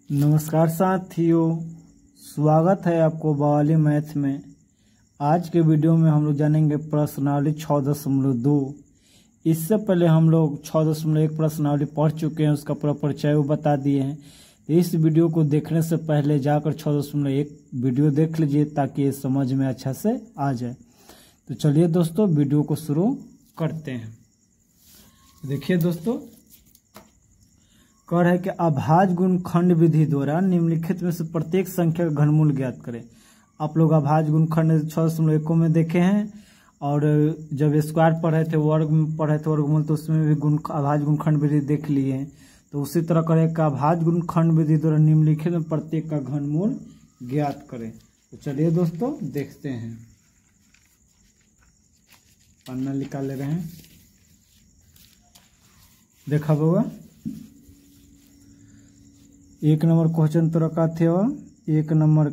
नमस्कार साथियों, स्वागत है आपको बवाली मैथ में। आज के वीडियो में हम लोग जानेंगे प्रश्नावली 6.2। इससे पहले हम लोग 6.1 प्रश्नावली पढ़ चुके हैं, उसका पूरा परिचय वो बता दिए हैं। इस वीडियो को देखने से पहले जाकर 6.1 वीडियो देख लीजिए ताकि ये समझ में अच्छा से आ जाए। तो चलिए दोस्तों वीडियो को शुरू करते हैं। देखिए दोस्तों, कह रहा है कि अभाज्य गुणनखंड विधि द्वारा निम्नलिखित में से प्रत्येक संख्या का घनमूल ज्ञात करें। आप लोग अभाज्य गुणनखंड 6.1 में देखे हैं, और जब स्क्वायर पढ़े थे, वर्ग में पढ़े थे वर्गमूल, तो उसमें भी अभाज्य गुणनखंड विधि देख लिए हैं। तो उसी तरह करें कि अभाज्य गुणनखंड विधि द्वारा निम्नलिखित में प्रत्येक का घनमूल ज्ञात करें। तो चलिए दोस्तों देखते हैं। पन्ना निकाल ले रहे हैं, देखा होगा। 1 नंबर क्वेश्चन तो रखा थे, 1 नंबर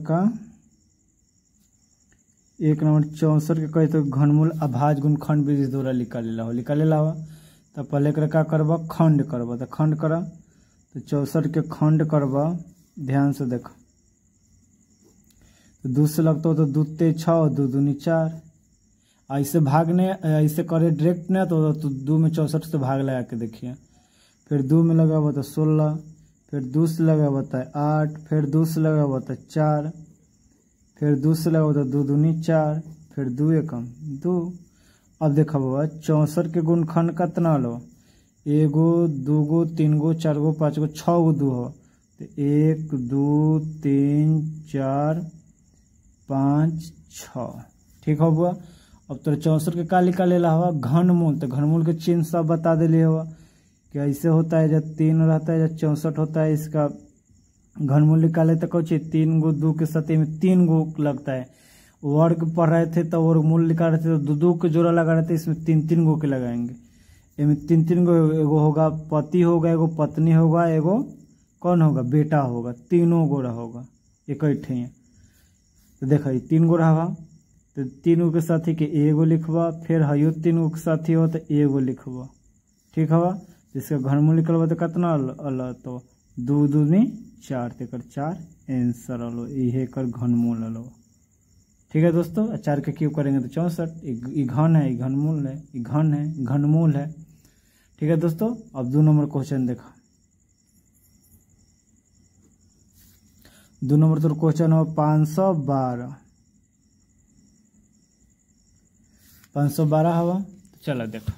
64 के कहे तो घनमूल अभाज्य गुणनखंड विधि द्वारा निकालेला हो। तो पहले क्या करबा, खंड करबा। तो खंड करा, तो 64 के खंड करबा। ध्यान से देखो, तो 2 से लगता हो तो 2 तेज 6, 2 दूनी 4। ऐसे भागने ऐसे करे डायरेक्ट ने तो 2 में 64 से भाग लगा के देखिए। फिर 2 में लगा हुआ तो 16, फिर 2 से लगा हुआ था 8, फिर 2 से लगा हुआ था 4, फिर 2 से लगा हुआ था 2 दूनी 4, फिर 2 एकम 2। अब देखा बाबा 64 के गुणनखंड कितना लो, 1 2 3 4 5 6 2 हो। तो 1 2 3 4 5 6, ठीक हो बुआ। अब तो 64 के का निकालेला हुआ घनमूल। तो घनमूल के चिन्ह सब बता दिले हुआ कि ऐसे होता है, जब 3 रहता है, जब 64 होता है, इसका घनमूल निकाले तो कौन 3 गो 2 के साथ में 3 गो लगता है। वर्ग पढ़ रहे थे तो वर्गमूल निकाल रहे थे तो 2 के जोड़ा लगा रहे थे, इसमें 3 गो के लगाएंगे। इसमें 3 गो, एगो होगा पति होगा, एगो पत्नी होगा, एगो कौन होगा बेटा होगा, तीनों गोरा होगा इकट्ठे। तो देखा 3 गो रहा, तो 3 गो के साथी के एगो लिखवा, फिर हयो 3 गो के साथी हो तो एगो लिखवा, ठीक हवा। इसका घनमूल निकलवा तो कितना अल, तो 2 दूनी 4, तेकर 4 आंसर अलो, इहे कर घनमूल अलो। ठीक है दोस्तों, 4 के क्यूब करेंगे तो 64। घन है, घनमूल है, घन है, घनमूल है। ठीक है दोस्तों, अब 2 नंबर क्वेश्चन देखा। 2 नंबर तो क्वेश्चन हो 512 हवा। तो चलो देखो,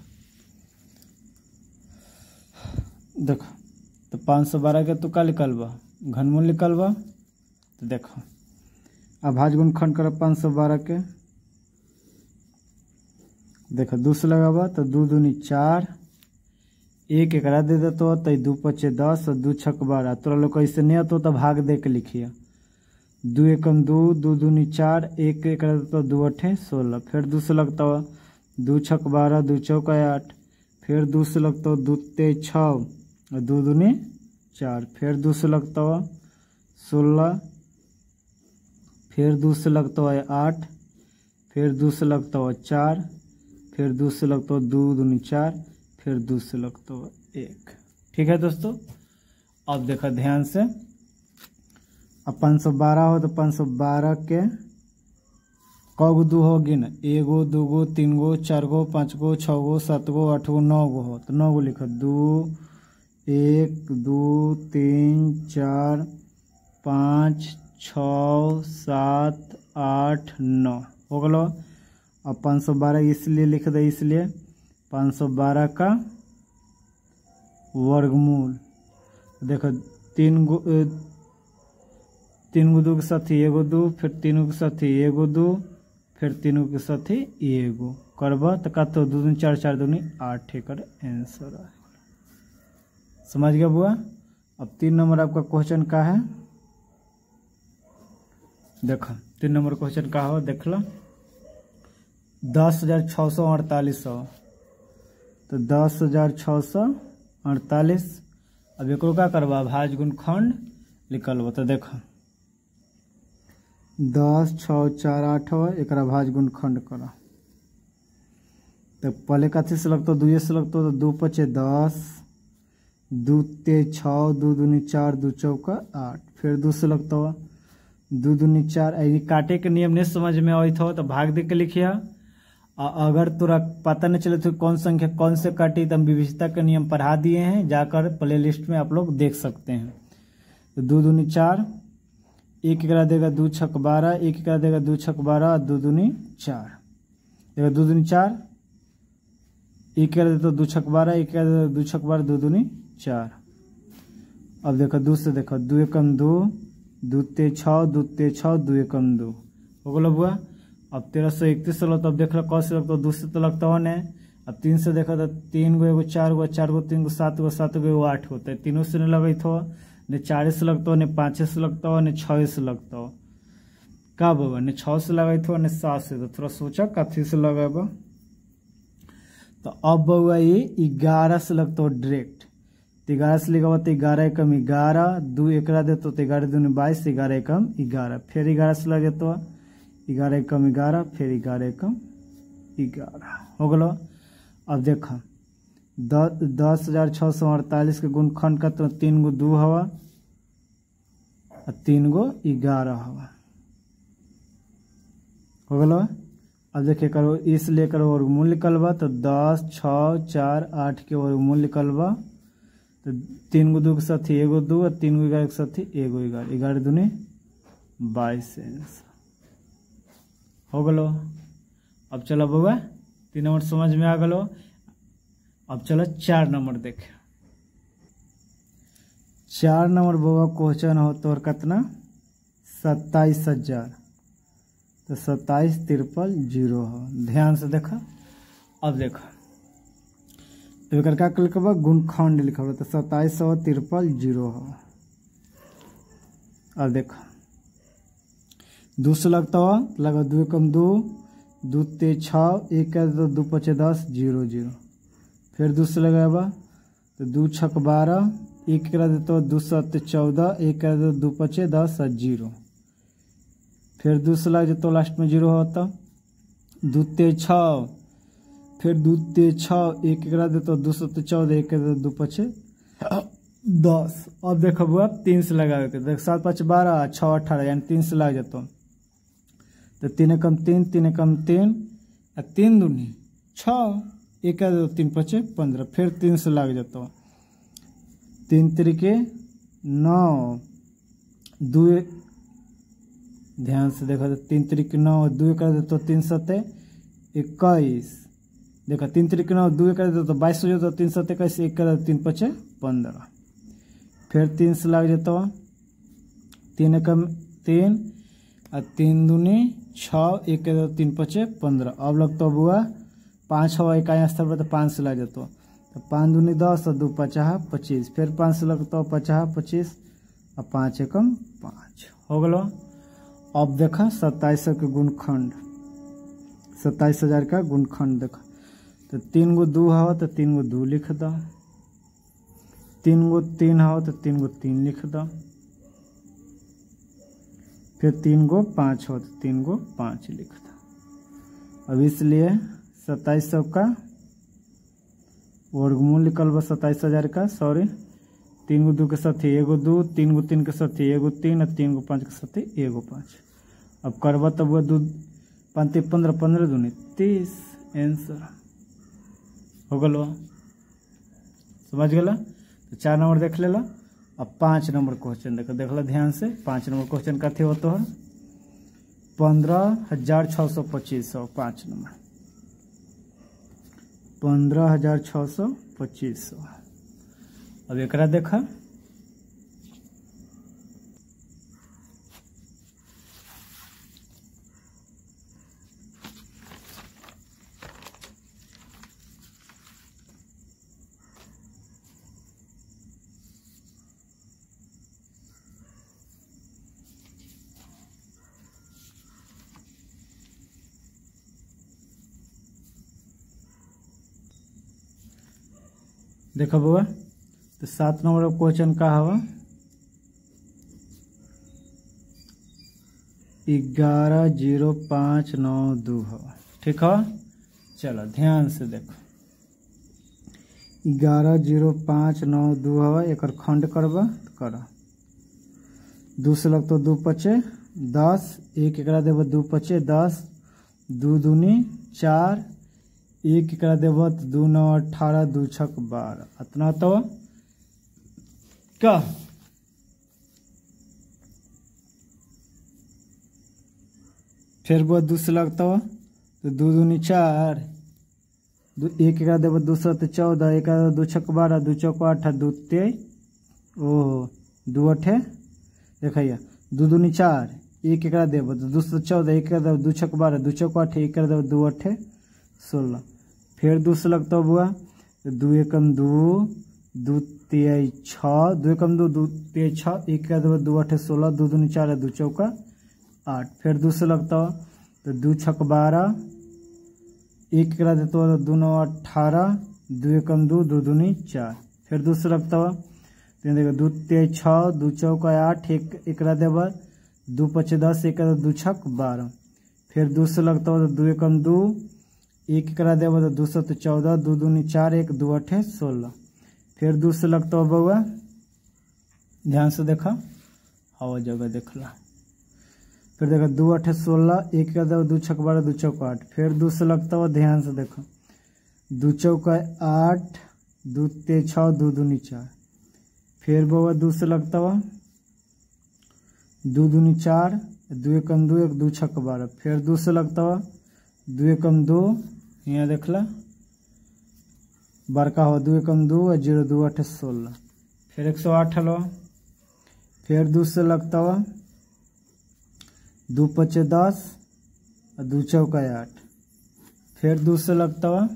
तो 512 के तो का निकलबा, घनमूल निकलबा। तो देखो अभाज्य गुणनखंड कर 512 के, देखो 2 से लगाबा तो 2 दूनी 4, 1 एकरा दे देते तो 2 5 10 और 2 6 12। तोरा लोग ऐसे नहीं तो भाग दे के लिखिए। 2 एकम 2, 2 दूनी 4, 1 एकरा देते 2 8 16। फिर 2 से लगता हुआ 2 6 12, 2 4 8, फिर 2 से लगता हुआ 2 तेज 6 और 2 दूनी 4, फिर 2 से लगता हुआ 16, फिर 2 से लगता हुआ 8, फिर 2 से लगता हुआ 4, फिर 2 से लगता हुआ 2 दूनी 4, फिर 2 से लगता हुआ 1। ठीक है दोस्तों, अब देखा ध्यान से। अब 512 हो तो 512 के कगो 2 होगी ना, 1 2 3 4 5 6 7 8 9 हो। तो 9 लिखो, 2 1 2 3 4 5 6 7 8 9 हो गलो। अब 512 इसलिए लिख दे, इसलिए 512 का वर्गमूल। देखो 3 गो 2 के साथ 1 2, फिर 3 के साथ 1 2, फिर 3 के साथ 1 करबा तो का तो 2 दूनी 4 4 दूनी 8 एकर आंसर है। समझ गया बुआ। अब 3 नंबर आपका क्वेश्चन का है, देखो 3 नंबर क्वेश्चन का हो, देख लो 10,648 हो। तो 10,648। अब एक का करवा अभाज्य गुणनखंड निकलबा। तो देखो 10 6 4 8 हो, एक अभाज्य गुणनखंड करा। तो पहले कथी से लगता, 2 से लगता तो 2 5 10, 2 तेज 6, 2 दूनी 4, 2 चौका 8, फिर 2 से लगता हुआ 2 दूनी 4। यदि काटे के नियम नहीं समझ में आत हो तो भाग दे के लिखिए। अगर तोरा पता नहीं चले तो कौन संख्या कौन से काटी तो हम विविधता के नियम पढ़ा दिए हैं, जाकर प्ले लिस्ट में आप लोग देख सकते हैं। तो 2 दूनी 4, 1 एकड़ा देगा 2 छक 12, 1 एकड़ा देगा 2 छक 12, 2 दूनी 4 देगा 2 दूनी 4, 1 एकड़ा देता 2 छक 12, 1 एकड़ा देता 2 छक 12, 2 दूनी 4। अब देखो 2 से देखो 2 एकम 2, 2 ते 6, 2 ते 6, 2 एकम 2 हो गलो बुआ। अब 1331 लो तो अब देख लो कौन से लगता 2 से तो लगता हो ने। अब 3 से देखो तो 3 गो एगो 4 गो 4 गो 3 गो 7 गो 7 गो 8 होता है। तीनों से नहीं लगे हो ने 4 से लगता हो ने 5 से लगता हो ने 6 से लगता हो। का बाबा ने 6 से लगे हो ने 7 से, तो थोड़ा सोचा कथी से लगेगा। तो अब बउआ ये 11 से लगता हो डायरेक्ट। 11 से लिखा हुआ तो 11 एकम 11, 2 एकड़ा दे तो 11 दूनी 22, 11 एकम 11, फिर 11 से लगे तो 11 एकम 11, फिर 11 एकम 11 हो गलो। अब देखो 10,648 के गुणखंड का तो 3 गो 2 हवा और 3 गो 11 हवा हो गलो। अब देखिए करो इस लेकर वर्गमूल निकलवा तो 10, 6, 4, 8 के वर्गमूल निकलवा तो 3 गो 2 के साथ 1 गो 2 और 3 गो 11 के साथ 1 गो 11, 11 दूनी 22 हो गलो। अब चलो बउआ 3 नंबर समझ में आ गलो। अब चलो 4 नंबर देखे। 4 नंबर बउआ क्वेश्चन हो तोर कितना 27,000, तो 27,000 हो। ध्यान से देखा। अब देखा तो क्या लिखा गुणखंड लिखा हुआ तो 27,000 हो। अब देखा 2 से लगता हुआ लगा 2 एकम 2, 2 ते 6, 1 का तो 2 पचे 10, 0 0, फिर 2 से लगाया तो 2 छक 12, 1 करा देता 2 7 14, 1 करा देता 2 पचे 10 और 0, फिर 2 से लग जाता लास्ट में 0 होता। 2 ते 6, फिर 2 ते 6, 1 करा देता 2 7 14, 1 करा देता 2 पचे 10। अब देखो बुआ 3 से लगा देते देख 7 5 12, 6 18 यानी 3 से लग जाता तो 3 एकम 3, 3 एकम 3 और 3 दूनी 6, 1 का 3 पचे 15, फिर 3 से लग जाता 3 तिरिके 9, 2 ध्यान से देखो 3 तिरिके 9, 2 का देता 3 सते 21, देखो 3 तिरिके 9, 2 का देता 22 हो जाता 3 सते 21, 1 का 3 पचे 15, फिर 3 से लग जाता 3 एकम 3 और 3 दूनी 6, 1 के 3 पचे 15। अब लगता बुआ 5 हवा इकाई स्तर पर तो 5 से लग जाता तो 5 दूनी 10 और 2 50 25, फिर 5 से लगता 50 25 और 5 एकम 5 हो गलो। अब देखा 2700 के गुणखंड 27,000 का गुणखंड देखा तो 3 गो 2 हवा तो 3 गो 2 लिख दो, 3 गो 3 हवा तो 3 गो 3 लिख दो, फिर 3 गो 5 हो तो 3 गो 5 लिख दो। अब इसलिए 2700 का वर्गमूल निकलवा 27,000 का, सॉरी 3 गो 2 के साथ 1 गो 2, 3 गो 3 के साथ 1 गो 3 और 3 गो 5 के साथ 1 गो 5। अब करवा तब वो 2 5 15 15 दूनी 30 आंसर हो गलो। समझ गला। तो 4 नंबर देख लेला। अब 5 नंबर क्वेश्चन देख लो ध्यान से। 5 नंबर क्वेश्चन कथी होता है 15,625। 5 नंबर 15,625। अब एकरा देखा देखो बुआ तो 7 नंबर क्वेश्चन का हवा 11,0592 हवा। ठीक है चलो ध्यान से देखो 11,0592 हवा। एक खंड करवा तो करो 2 से लगता 2 पचे 10, 1 एकरा देव 2 पचे 10, 2 दूनी 4, 1 एकरा देव 2 9 18, 2 छक 12, इतना तो क्या फिर वो 2 से लगता हो तो 2 दूनी 4, 1 एकरा देव 2 7 14, 1 2 छक 12, 2 चौक 8, 2 23, ओह 2 8 देखिए 2 दूनी 4, 1 एकरा देव 2 7 14, 1 एकरा देव 2 छक 12, 2 चौक 8, 1 एकरा देव 2 8 16, फिर 2 से लगता हुआ 2 एकम 2, 2 3 6, 2 एकम 2, 2 3 6, 1 एकरा देव 2 8 16, 2 दूनी 4, 2 चौका 8, फिर 2 से लगता हो तो 2 छक 12, 1 एकरा देता हो 2 9 18, 2 एकम 2, 2 दूनी 4, फिर 2 से लगता हो तो देखो 2 3 6, 2 चौका 8, 1 एकरा देव 2 5 10, 1 2 छक 12, फिर 2 से लगता हो तो 2 एकम 2, 1 एकरा देव 2 7 14, 2 दूनी 4, 1 2 8 16, फिर 2 से लगता हो बउआ ध्यान से देखा हवा जगह देखला, फिर देखो 2 8 16, 1 का देव 2 छक 12, 2 चौक 8, फिर 2 से लगता हुआ ध्यान से देखो 2 चौक 8, 2 3 6, 2 दूनी 4, फिर बउआ 2 से लगता हुआ 2 दूनी 4, 2 एकम 2, 1 2 छक 12, फिर 2 से लगता हुआ 2 एकम 2, यहाँ देखला बड़का हो 2 एकम 2 और 0 2 8 16, फिर 108 हलो, फिर 2 से लगता हुआ 2 5 10 और 2 चौका 8, फिर 2 से लगता हुआ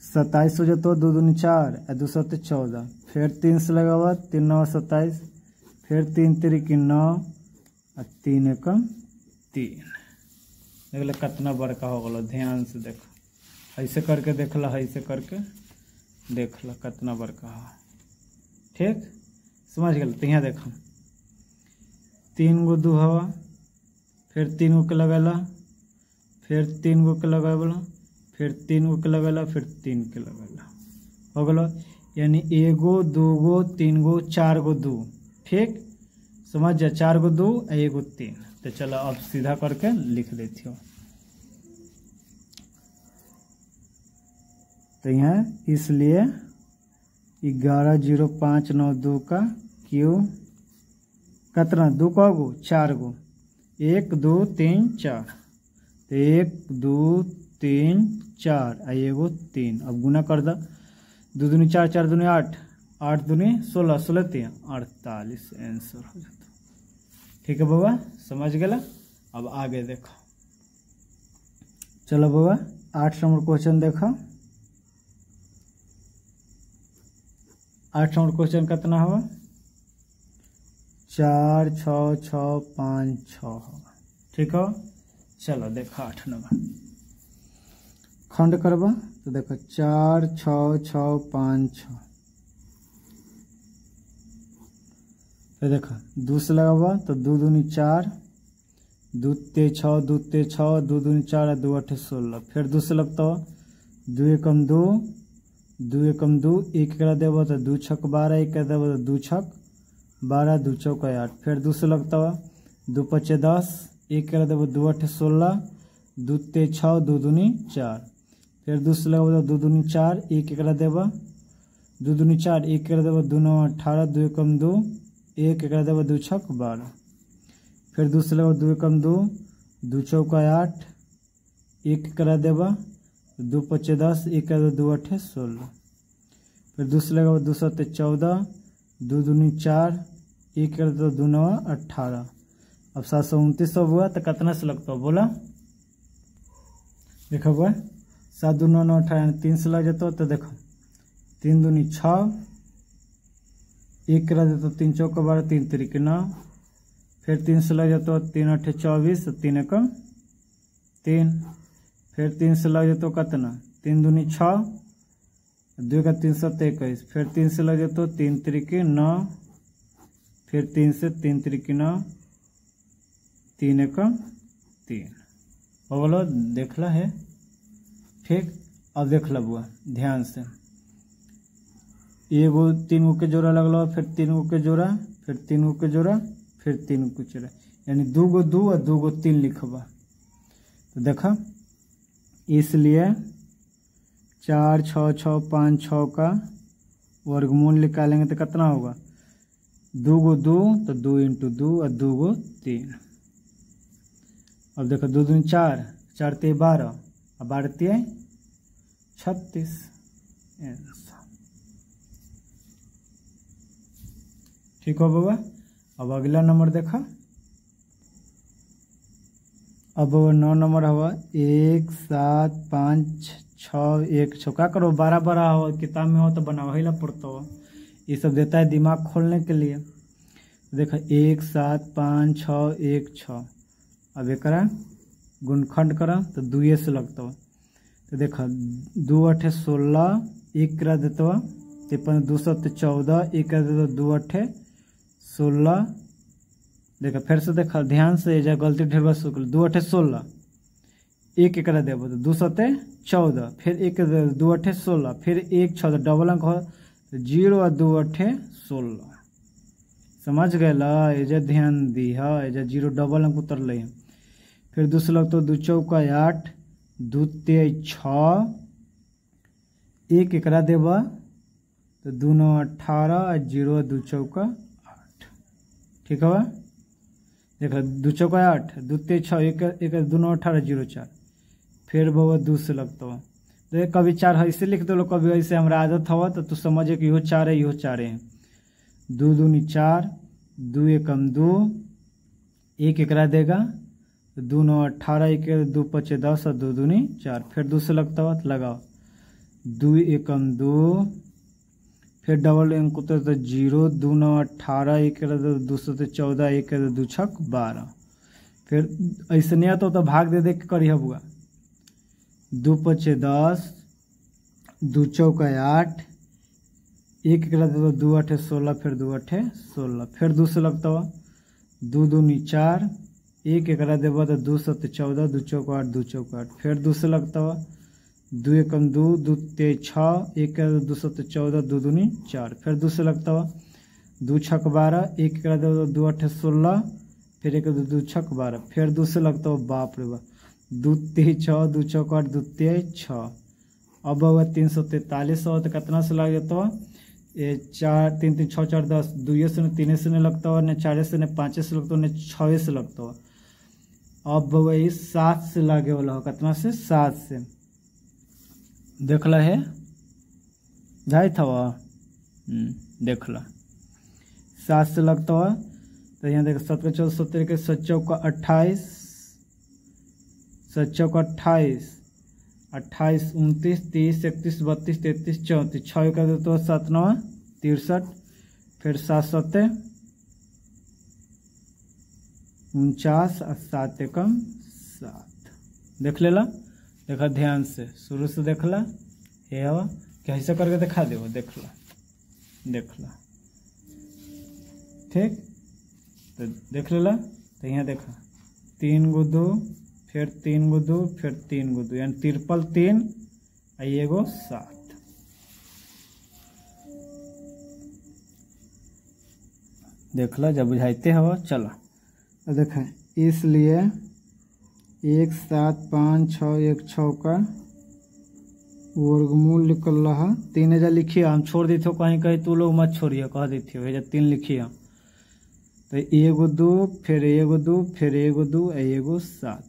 27 हो जाता 2 दूनी 4 और 2 7 14, फिर 3 से लगा हुआ 3 9 27, फिर 3 3 9 और 3 एकम 3, देख कितना बड़का हो गलो, ध्यान से देखो ऐसे करके देखला, ऐसे करके देखला कितना बड़का हो, ठीक समझ गए। तो यहाँ देखो 3 गो 2 हवा, फिर 3 गो के लगेला, फिर 3 गो के लगेला, फिर 3 गो के लगेला, फिर 3 के लगेला, हो गलो यानी 1 गो 2 गो 3 गो 4 गो 2, ठीक समझ जा 4 गो 2 और 1 गो 3। तो चलो अब सीधा करके लिख देती हो, तो यहाँ इसलिए 110592 का क्यू कितना 2 का गो 4 गो 1 2 3 4, तो 1 2 3 4 और 1 गो 3, अब गुना कर दो 2 दूनी 4 4 दूनी 8 8 दूनी 16 16 3 48 आंसर हो जाता। ठीक है बाबा समझ गया। अब आगे देखो, चलो बाबा 8 नंबर क्वेश्चन देखो। 8 नंबर क्वेश्चन कितना होगा 4 6 6 5 6 होगा, ठीक हो। चलो देखो 8 नंबर खंड करवा, तो देखो 4 6 6 5 6, तो देखो 2 से लगावा तो 2 दूनी 4, 2 ते 6 2 ते 6 2 दूनी 4 2 8 16, फिर 2 से लगता हो 2 एकम 2 2 एकम 2 1 करा देव तो 2 छक 12 1 करा देव तो 2 छक 12 2 चौका 8, फिर 2 से लगता हुआ 2 5 10 1 करा देव 2 8 16 2 ते 6 2 दूनी 4, फिर 2 से लगा 2 दूनी 4 1 करा देव 2 दूनी 4 1 करा देव 2 9 18 2 एकम 2 1 करा देव 2 छक 12, फिर 2 से लगा 2 एकम 2 2 चौका 8 1 करा देव 2 5 10 1 करा देव 2 8 16, फिर 2 से लगा 2 7 14 2 दूनी 4 1 करा देव 2 9 18, अब 729 हुआ तो कितना से लगता हो बोला, देखो हुआ 7 2 9 9 18 3 से लग जाता तो देखो 3 दूनी 6 1 करा देता 3 चौका 12 3 3 9, फिर 3 से लग जाता 3 8 24 3 एकम 3, फिर 3 से लग जाता कितना 3 दूनी 6 2 का 3 7 21, फिर 3 से लग जाता 3 3 9, फिर 3 से 3 3 9 3 एकम 3 हो बोलो देखला है, ठीक। अब देख लो बुआ ध्यान से एगो 3 गो के जोड़ा लगल, फिर 3 गो के जोड़ा, फिर 3 गो के जोड़ा, फिर 3 गो के जोड़ा, यानी 2 गो 2 और 2 गो 3 लिखबा। तो देखा, इसलिए 4 6 6 5 6 का वर्गमूल निकालेंगे तो कितना होगा, 2 गो 2 तो 2 इंटू 2 और 2 गो 3। अब देखो 2 दूनी 4, 4 ते 12 और 12 ते 36। ठीक हो बाबा। अब अगला नंबर देखा, अब 9 नंबर हवा 1 7 5 6 1 6। क्या करो, 12 12 हो किताब में हो तो बनाओ ही ला पड़ता हो, ये सब देता है दिमाग खोलने के लिए। देखो 1 7 5 6 1 6। अब एक गुणखंड करा तो 2 से लगता हो। तो देखो 2 8 16, 1 करा देता हो 2 7 14, 1 करा देता 2 8 16। देखो फिर से देखो ध्यान से, जा गलती ढेर बार 2 8 16, 1 एकरा देबो तो 2 7 14, फिर 1 2 8 16, फिर 1 6 डबल अंक हो 0 और 2 8 16। समझ गए ला, एजा ध्यान दी है, एजा 0 डबल अंक उतर ले। फिर दूसरा लगता 2 चौका 8, 2 तेज 6, 1 एकरा देबा तो 2 9 18 और 0 2 चौका 8। ठीक है, देखो 2 चौका 8, 2 तेज 6, 1 2 9 18 0 4। फिर बाबा 2 से लगता हो, तो कभी 4 ऐसे लिख दो, कभी ऐसे हमारा आदत हवा तो तू समझे कि इहो 4 है, इहो 4 है। 2 दूनी 4, 2 एकम 2, 1 एकरा देगा तो 2 9 18, 1 2 5 10 और 2 दूनी 4। फिर 2 से लगता हुआ तो लगाओ 2 एकम 2, फिर डबल अंक उतर तो 0, 2 9 18, 1 2 7 14, 1 2 6 12। फिर ऐसे नहीं आता तो भाग दे के करी बुआ। 2 5 10, 2 चौका 8, 1 दे 2 8 16, फिर 2 8 16। फिर 2 से लगता हुआ 2 दूनी 4, 1 एकरा देबा तो 2 7 14, 2 चौका 8, 2 चौका 8। फिर 2 से लगता हुआ 2 एकम 2, 2 तेज 6, 1 2 7 14, 2 दूनी 4। फिर 2 से लगता हुआ 2 6 12, 1 एकरा देबा 2 8 16, फिर 1 2 6 12। फिर 2 से लगता हुआ बाप रे बाप 2 तेज 6, 2 चौका 8, 2 तेज 6। अब हुआ 343 हो तो कितना से लग जाता हुआ, 4 3 3 6 4 10, 2 से 3 से नहीं लगता हुआ, न 4 से न 5 से लगता हुआ, न 6 से लगता हुआ। अब वही 7 से लागे वाला हो, कितना से 7 से देख ला है जाए था वह, देख ला 7 से लगता हुआ। तो यहाँ देखो 7 का 14 17 के 7 चौका 28, 7 चौका 28, 28 29 30 31 32 33 34, 6 का देते हो 7 9 63, फिर 7 7 49 और 7 एकम 7। देख लेला, देखा ध्यान से शुरू से देख ला, ये हवा कैसे करके दिखा दे, देख ला देख ला। ठीक, तो देख लेला। तो यहाँ देखा 3 गो 2, फिर 3 गो 2, फिर 3 गो 2, यानी 3 3 और एगो 7। देख ला, जब बुझाइते हवा चला। तो देखा इसलिए 1 7 5 6 1 6 का वर्गमूल निकल रहा 3 हजार लिखिए। हम छोड़ दी थो कहीं कहीं, तू लोग मत छोड़िए, कह दी थी भेजा 3 लिखिए। तो 1 2, फिर 1 2, फिर 1 2 और एगो 7,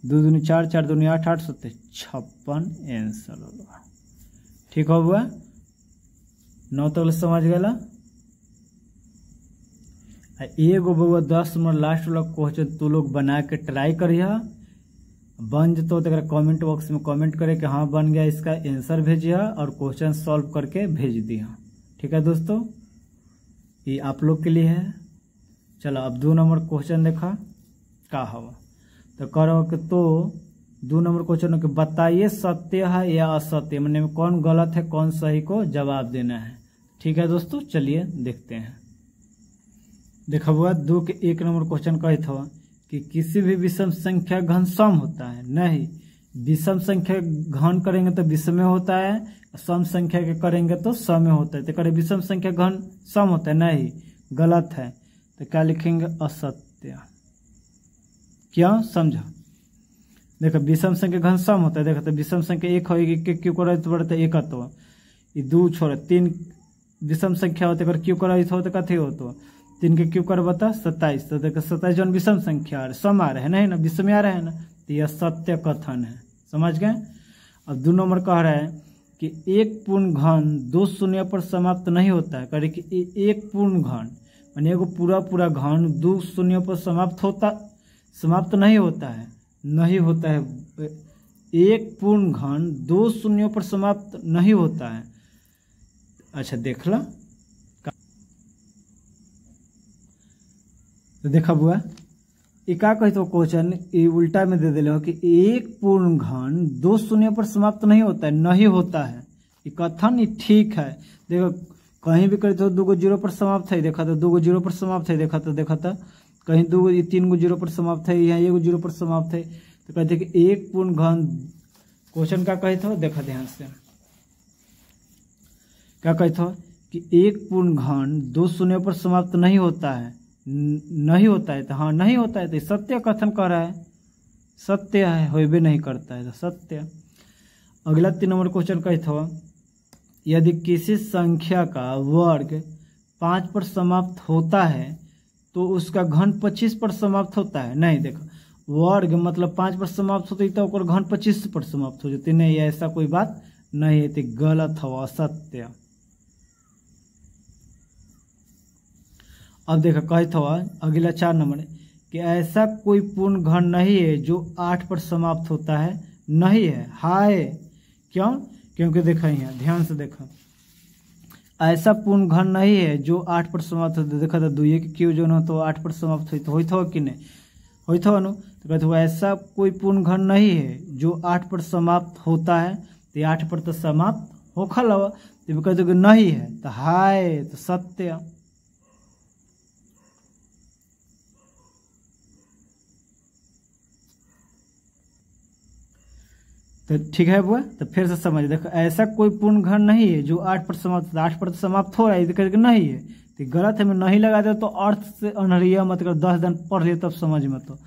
2 दूनी 4, 4 दूनी 8, 8 7 56 आंसर होगा। ठीक हो बुआ, 9 तक समझ गया। एगो बउआ 10 नंबर लास्ट वाला क्वेश्चन तू लोग बना के ट्राई करिए, बन जतो तो कमेंट बॉक्स में कमेंट करे कि हाँ बन गया, इसका आंसर भेजिए और क्वेश्चन सॉल्व करके भेज दिया। ठीक है दोस्तों, ये आप लोग के लिए है। चलो अब 2 नंबर क्वेश्चन देखा का हवा, तो करो कि तो 2 नंबर क्वेश्चन के बताइए सत्य है या असत्य, मैंने में कौन गलत है कौन सही को जवाब देना है। ठीक है दोस्तों, चलिए देखते हैं। देखा हुआ 2 के 1 नंबर क्वेश्चन कही था कि किसी भी विषम संख्या घन सम होता है, नहीं विषम संख्या घन करेंगे तो विषम में होता है, सम संख्या के करेंगे तो सम में होता है। तो करे विषम संख्या घन सम होता है, नहीं, गलत है। तो क्या लिखेंगे? असत्य। क्यों? समझो, देखो विषम संख्या घन सम होता है। देखो तो विषम संख्या एक होगी, क्यों करे तो बढ़ते एक तो ये 2 छोड़ 3 विषम संख्या होते क्यों कर तो कथी हो तो 3 के क्यों कर बता 27। तो देखो 27 जन विषम संख्या आ रहे सम आ रहे हैं, नहीं ना, विषम आ रहे हैं ना, तो यह सत्य कथन है। समझ गए? अब 2 नंबर कह रहा है कि एक पूर्ण घन 2 शून्य पर समाप्त नहीं होता है। करे कि एक पूर्ण घन माने एगो पूरा घन 2 शून्य पर समाप्त नहीं होता है, नहीं होता है। एक पूर्ण घन 2 शून्यों पर समाप्त नहीं होता है। अच्छा देख ला, तो देखा बुआ ये का कही तो क्वेश्चन ये उल्टा में दे दिले हो कि एक पूर्ण घन 2 शून्य पर समाप्त नहीं होता है, नहीं होता है। ये कथन ठीक है। देखो कहीं भी करे तो 2 0 पर समाप्त है, देखा तो 2 0 पर समाप्त है, देखा तो कहीं 3 0 पर समाप्त है, यहाँ 1 0 पर समाप्त है। तो कहते कि एक पूर्ण घन क्वेश्चन का कही था, देखा ध्यान से क्या कही था कि एक पूर्ण घन 2 शून्य पर समाप्त नहीं होता है, नहीं होता है। तो हाँ नहीं होता है, तो सत्य कथन कर रहा है, सत्य है, होबे नहीं करता है, तो सत्य। अगला 3 नंबर क्वेश्चन कही था यदि किसी संख्या का वर्ग 5 पर समाप्त होता है तो उसका घन 25 पर समाप्त होता है। नहीं, देखो वर्ग मतलब 5 पर समाप्त होता है तो घन 25 पर समाप्त हो जाती, नहीं, ऐसा कोई बात नहीं है, तो गलत हो, असत्य। अब देखो कही था अगला 4 नंबर कि ऐसा कोई पूर्ण घन नहीं है जो 8 पर समाप्त होता है, नहीं है। हाय क्यों? क्योंकि देखो यहाँ ध्यान से देखो, ऐसा पूर्ण घन नहीं है जो 8 पर समाप्त होता है। देखा था 2 के क्यों जो न तो 8 पर समाप्त होता हो कि नहीं होता हो, तो कहते हो ऐसा कोई पूर्ण घन नहीं है जो 8 पर समाप्त होता है, तो 8 पर तो समाप्त होखल हो, तो कहते हो कि नहीं है, तो हाय, तो सत्य। तो ठीक है बुआ, तो फिर से समझ, देखो ऐसा कोई पूर्ण घन नहीं है जो 8 पर समाप्त, 8 पर तो समाप्त हो रहा है, करके नहीं है, तो गलत है। मैं नहीं लगा दे तो अर्थ से अनहरिया मत कर, 10 दिन पढ़ लिया तब समझ में, तो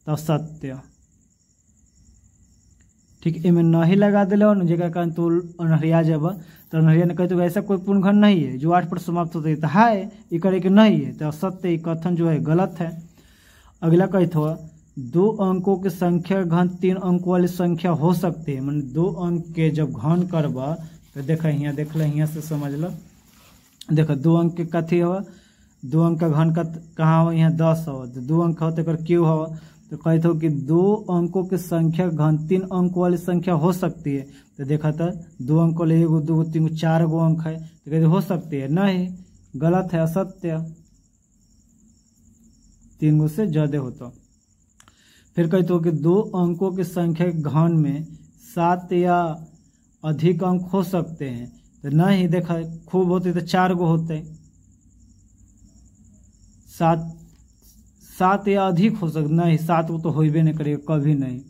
तब सत्य। ठीक है, मैं नहीं लगा दिले और जगह कारण तो अनहरिया जब, तो अनहरिया ने कहे तो ऐसा कोई पूर्ण घन नहीं है जो 8 पर समाप्त होता है, तो हाय ये करे कि नहीं है, तो सत्य। ये कथन जो है गलत है। अगला कही था 2 अंकों की संख्या घन 3 अंक वाली संख्या हो सकती है। मान 2 अंक के जब घन करबा तो देखा यहाँ, देख लो यहाँ से समझ लो, देखो 2 अंक के कथी हो, 2 अंक का घन का कहाँ हो, यहाँ 10 हो, तो 2 अंक हो तो क्यों हो, तो कहते हो कि 2 अंकों की संख्या घन 3 अंक वाली संख्या हो सकती है। तो देखा था 2 अंक वाले 1 2 3 4 गो अंक है, तो कहते हो सकती है, नहीं, गलत है, असत्य। 3 गो से ज्यादा होता। फिर कहते हो कि 2 अंकों की संख्या घन में 7 या अधिक अंक हो सकते हैं, तो नहीं, देखा खूब होते तो 4 गो होते, 7 या अधिक हो सकते, नहीं, 7 गो तो होबे नहीं करेगा, कभी नहीं।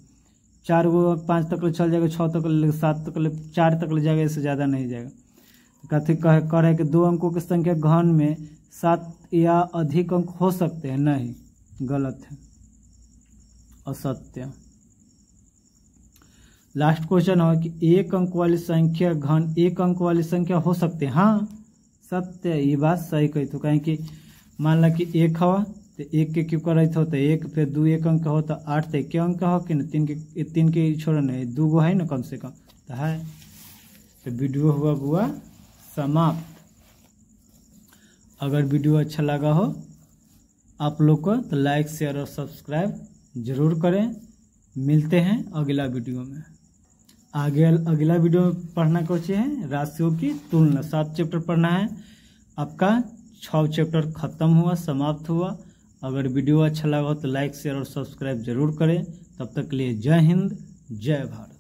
4 गो 5 तक चल जाएगा, 6 तक, 7 तक, 4 तक ले जाएगा, इससे ज़्यादा नहीं जाएगा। कथी कह रहे कि 2 अंकों की संख्या घन में 7 या अधिक अंक हो सकते हैं, नहीं, गलत है, असत्य। लास्ट क्वेश्चन है कि 1 अंक वाली संख्या घन 1 अंक वाली संख्या हो सकते हैं, हाँ सत्य, ये बात सही कही। तो कहें कि मान ला कि 1 हो तो 1 के क्यों कर तो 1, फिर 2 1 अंक हो तो 8, तो क्या अंक हो कि 3 के छोड़ नहीं, 2 गो है ना कम से कम, तो है। तो वीडियो हुआ समाप्त। अगर वीडियो अच्छा लगा हो आप लोग को तो लाइक शेयर और सब्सक्राइब जरूर करें। मिलते हैं अगला वीडियो में। आगे अगला वीडियो में पढ़ना कुछ है राशियों की तुलना, 7 चैप्टर पढ़ना है। आपका 6 चैप्टर खत्म हुआ, समाप्त हुआ। अगर वीडियो अच्छा लगा हो तो लाइक शेयर और सब्सक्राइब जरूर करें। तब तक के लिए जय हिंद, जय भारत।